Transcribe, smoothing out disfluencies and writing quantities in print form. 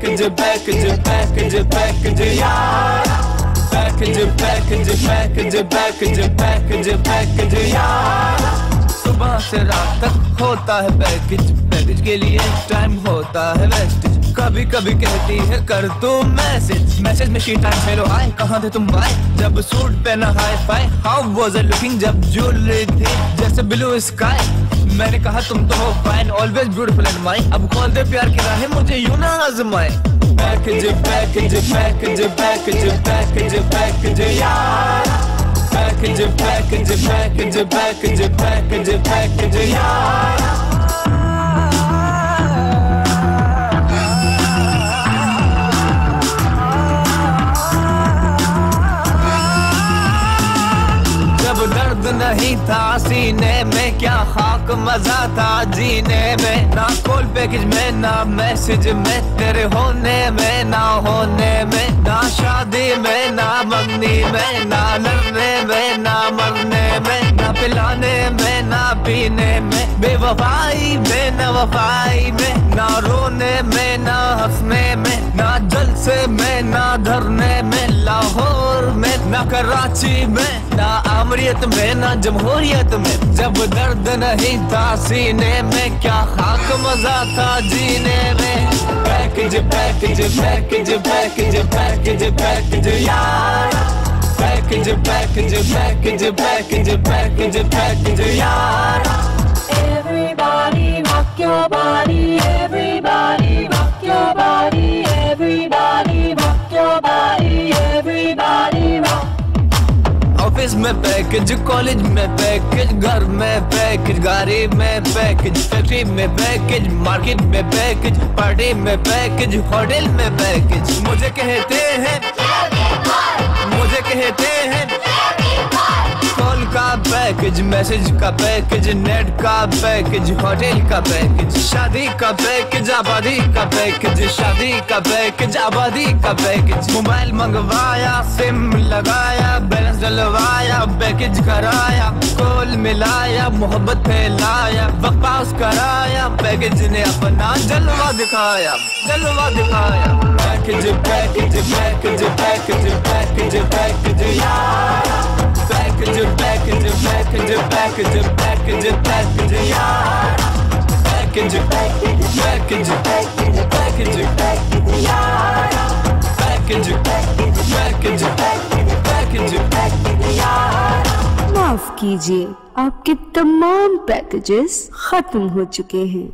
package, package, package, package यार, package, package, package, package, package, package यार। सुबह से रात तक होता है पैकेज, पैकेज के लिए टाइम होता है वेस्टेज। कभी कभी कहती है कर तू मैसेज, मैसेज में शी टाइम हेलो हाय, कहाँ थे तुम भाई जब सूट पहना hi fi. How was I looking जब ज्वेलरी थी जैसे ब्लू स्काई। मैंने कहा तुम तो हो fine always beautiful and mine, अब खोल दे प्यार की राहें मुझे यूं ना आजमाए। Package package package package package package यार, package package package package package package यार। जब दर्द नहीं था सीने में क्या खाक मजा था जीने में। ना कॉल पैकेज में ना मैसेज में, तेरे होने में ना होने में। ना शादी में ना मंगनी में, ना लड़ने में ना मरने में। ना पिलाने में ना पीने में, बेवफाई में ना वफाई में। ना रोने में ना हंसने में, ना जलसे में ना धरने में। लाहौर में ना कराची में, ना आमरीत में ना जमहूरियत में। जब दर्द नहीं था सीने में क्या खाक मजा था जीने में। Package package package package package package यार, package package package package package package यार। Everybody rock your body, everybody rock your body, everybody rock your body, everybody rock। Office में पैकेज, कॉलेज में पैकेज, घर में पैकेज, गाड़ी में package, factory में package, market में पैकेज, पार्टी में पैकेज, होटल में पैकेज। मुझे कहते हैं कॉल का पैकेज, मैसेज का पैकेज, नेट का पैकेज, होटल का पैकेज। शादी का पैकेज, आबादी का पैकेज, शादी का पैकेज, आबादी का पैकेज। मोबाइल मंगवाया, सिम लगाया, बैलेंस डलवाया, पैकेज कराया, कॉल मिलाया, मोहब्बत फैलाया, वक्त पास कराया। पैकेज ने अपना जलवा दिखाया, जलवा दिखाया। Package package package package package package यार, package package package package package package यार। Package package package package package यार, package package package package package यार। माफ कीजिए, आपके तमाम पैकेजेस खत्म हो चुके हैं।